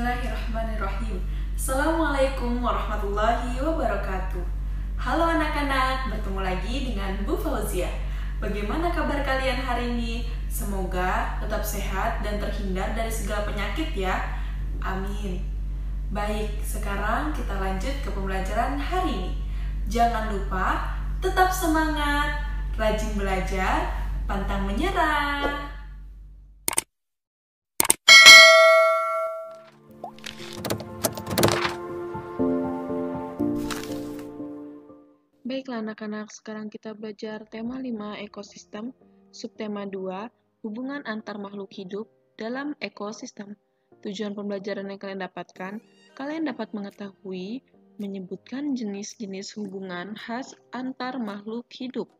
Bismillahirrahmanirrahim. Assalamualaikum warahmatullahi wabarakatuh. Halo anak-anak, bertemu lagi dengan Bu Fauzia. Bagaimana kabar kalian hari ini? Semoga tetap sehat dan terhindar dari segala penyakit ya. Amin. Baik, sekarang kita lanjut ke pembelajaran hari ini. Jangan lupa tetap semangat, rajin belajar, pantang menyerah. Baiklah anak-anak, sekarang kita belajar tema 5 ekosistem, subtema 2, hubungan antar makhluk hidup dalam ekosistem. Tujuan pembelajaran yang kalian dapatkan, kalian dapat mengetahui, menyebutkan jenis-jenis hubungan khas antar makhluk hidup.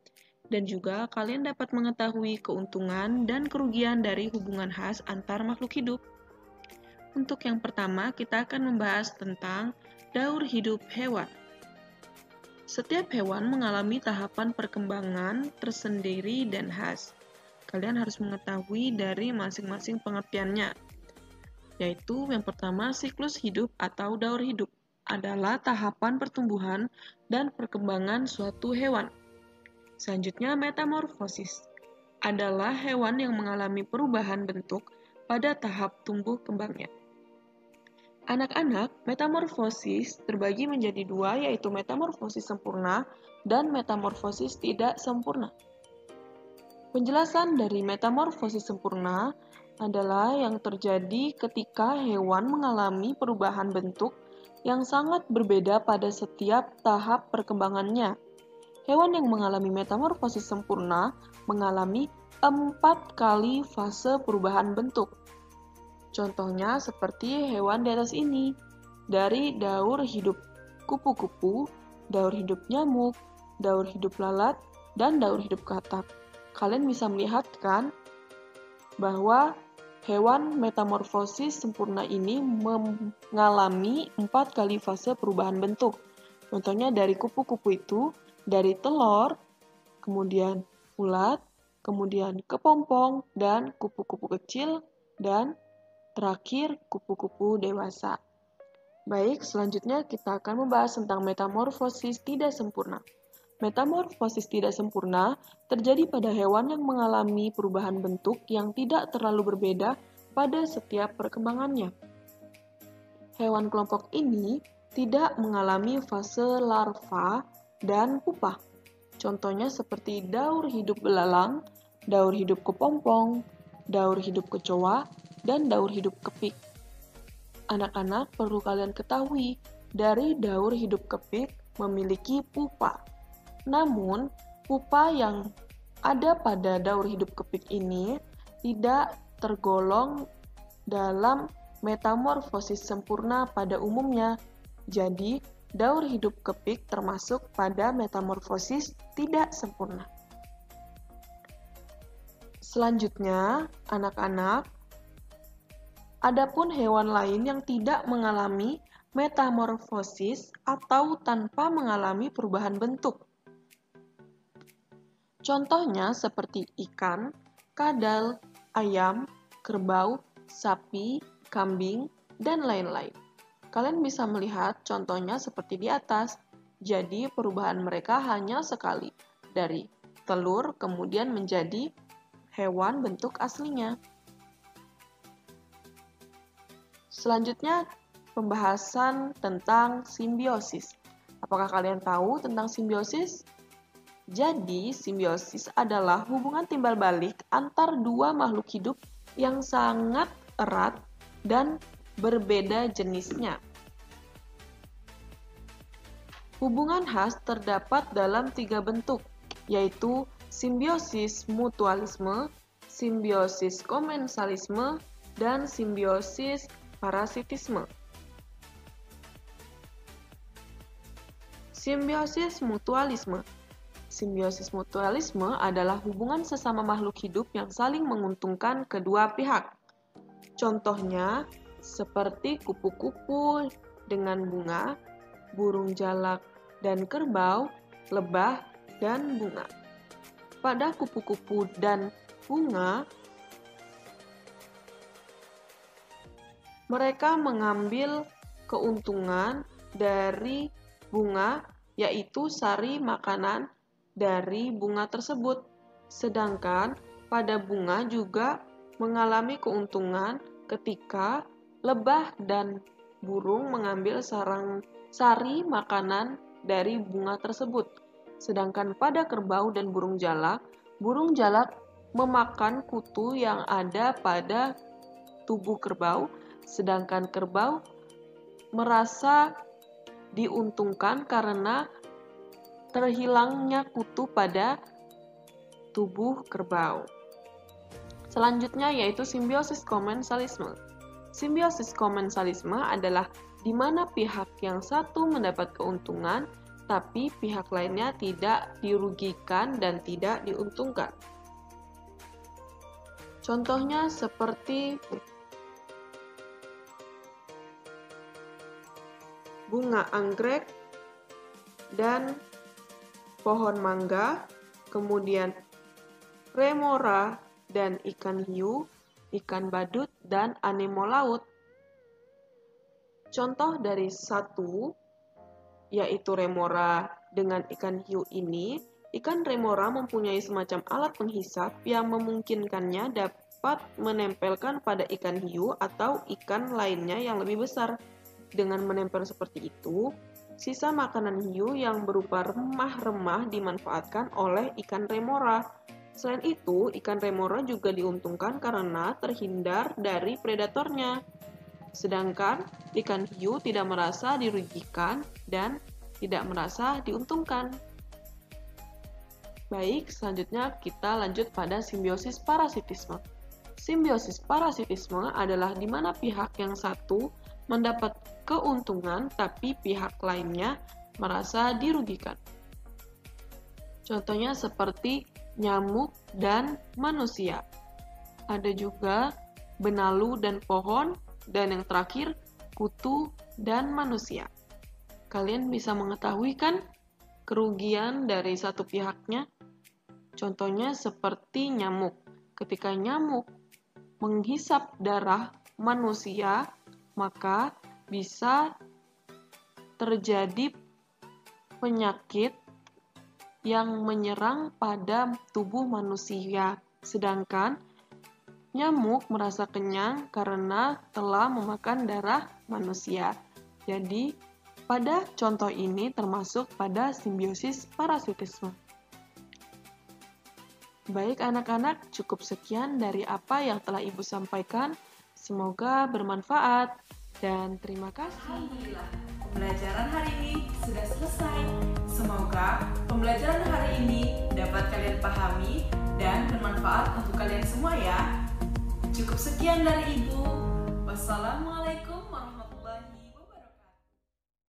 Dan juga kalian dapat mengetahui keuntungan dan kerugian dari hubungan khas antar makhluk hidup. Untuk yang pertama, kita akan membahas tentang daur hidup hewan. Setiap hewan mengalami tahapan perkembangan tersendiri dan khas. Kalian harus mengetahui dari masing-masing pengertiannya. Yaitu yang pertama, siklus hidup atau daur hidup adalah tahapan pertumbuhan dan perkembangan suatu hewan. Selanjutnya, metamorfosis adalah hewan yang mengalami perubahan bentuk pada tahap tumbuh kembangnya. Anak-anak, metamorfosis terbagi menjadi dua, yaitu metamorfosis sempurna dan metamorfosis tidak sempurna. Penjelasan dari metamorfosis sempurna adalah yang terjadi ketika hewan mengalami perubahan bentuk yang sangat berbeda pada setiap tahap perkembangannya. Hewan yang mengalami metamorfosis sempurna mengalami 4 kali fase perubahan bentuk. Contohnya seperti hewan di atas ini, dari daur hidup kupu-kupu, daur hidup nyamuk, daur hidup lalat, dan daur hidup katak. Kalian bisa melihat kan bahwa hewan metamorfosis sempurna ini mengalami 4 kali fase perubahan bentuk. Contohnya dari kupu-kupu itu, dari telur, kemudian ulat, kemudian kepompong, dan kupu-kupu kecil, dan terakhir, kupu-kupu dewasa. Baik, selanjutnya kita akan membahas tentang metamorfosis tidak sempurna. Metamorfosis tidak sempurna terjadi pada hewan yang mengalami perubahan bentuk yang tidak terlalu berbeda pada setiap perkembangannya. Hewan kelompok ini tidak mengalami fase larva dan pupa. Contohnya seperti daur hidup belalang, daur hidup kepompong, daur hidup kecoa, dan daur hidup kepik. Anak-anak perlu kalian ketahui, dari daur hidup kepik memiliki pupa. Namun, pupa yang ada pada daur hidup kepik ini tidak tergolong dalam metamorfosis sempurna pada umumnya. Jadi, daur hidup kepik termasuk pada metamorfosis tidak sempurna. Selanjutnya, anak-anak, adapun hewan lain yang tidak mengalami metamorfosis atau tanpa mengalami perubahan bentuk. Contohnya seperti ikan, kadal, ayam, kerbau, sapi, kambing, dan lain-lain. Kalian bisa melihat contohnya seperti di atas. Jadi perubahan mereka hanya sekali, dari telur kemudian menjadi hewan bentuk aslinya. Selanjutnya, pembahasan tentang simbiosis. Apakah kalian tahu tentang simbiosis? Jadi, simbiosis adalah hubungan timbal balik antar dua makhluk hidup yang sangat erat dan berbeda jenisnya. Hubungan khas terdapat dalam 3 bentuk, yaitu simbiosis mutualisme, simbiosis komensalisme, dan simbiosis parasitisme. Simbiosis mutualisme. Simbiosis mutualisme adalah hubungan sesama makhluk hidup yang saling menguntungkan kedua pihak. Contohnya, seperti kupu-kupu dengan bunga, burung jalak dan kerbau, lebah dan bunga. Pada kupu-kupu dan bunga, Mereka mengambil keuntungan dari bunga, yaitu sari makanan dari bunga tersebut. Sedangkan pada bunga juga mengalami keuntungan ketika lebah dan burung mengambil sari makanan dari bunga tersebut. Sedangkan pada kerbau dan burung jalak memakan kutu yang ada pada tubuh kerbau, sedangkan kerbau merasa diuntungkan karena terhilangnya kutu pada tubuh kerbau. Selanjutnya yaitu simbiosis komensalisme. Simbiosis komensalisme adalah di mana pihak yang satu mendapat keuntungan, tapi pihak lainnya tidak dirugikan dan tidak diuntungkan. Contohnya seperti bunga anggrek dan pohon mangga, kemudian remora dan ikan hiu, ikan badut, dan anemo laut. Contoh dari satu, yaitu remora dengan ikan hiu ini, ikan remora mempunyai semacam alat penghisap yang memungkinkannya dapat menempelkan pada ikan hiu atau ikan lainnya yang lebih besar. Dengan menempel seperti itu, sisa makanan hiu yang berupa remah-remah dimanfaatkan oleh ikan remora. Selain itu, ikan remora juga diuntungkan karena terhindar dari predatornya. Sedangkan ikan hiu tidak merasa dirugikan dan tidak merasa diuntungkan. Baik, selanjutnya kita lanjut pada simbiosis parasitisme. Simbiosis parasitisme adalah di mana pihak yang satu mendapat keuntungan tapi pihak lainnya merasa dirugikan. Contohnya seperti nyamuk dan manusia. Ada juga benalu dan pohon, dan yang terakhir kutu dan manusia. Kalian bisa mengetahui kan kerugian dari satu pihaknya? Contohnya seperti nyamuk. Ketika nyamuk menghisap darah manusia, maka bisa terjadi penyakit yang menyerang pada tubuh manusia. Sedangkan nyamuk merasa kenyang karena telah memakan darah manusia. Jadi, pada contoh ini termasuk pada simbiosis parasitisme. Baik anak-anak, cukup sekian dari apa yang telah Ibu sampaikan. Semoga bermanfaat dan terima kasih. Alhamdulillah, pembelajaran hari ini sudah selesai. Semoga pembelajaran hari ini dapat kalian pahami dan bermanfaat untuk kalian semua ya. Cukup sekian dari Ibu. Wassalamualaikum.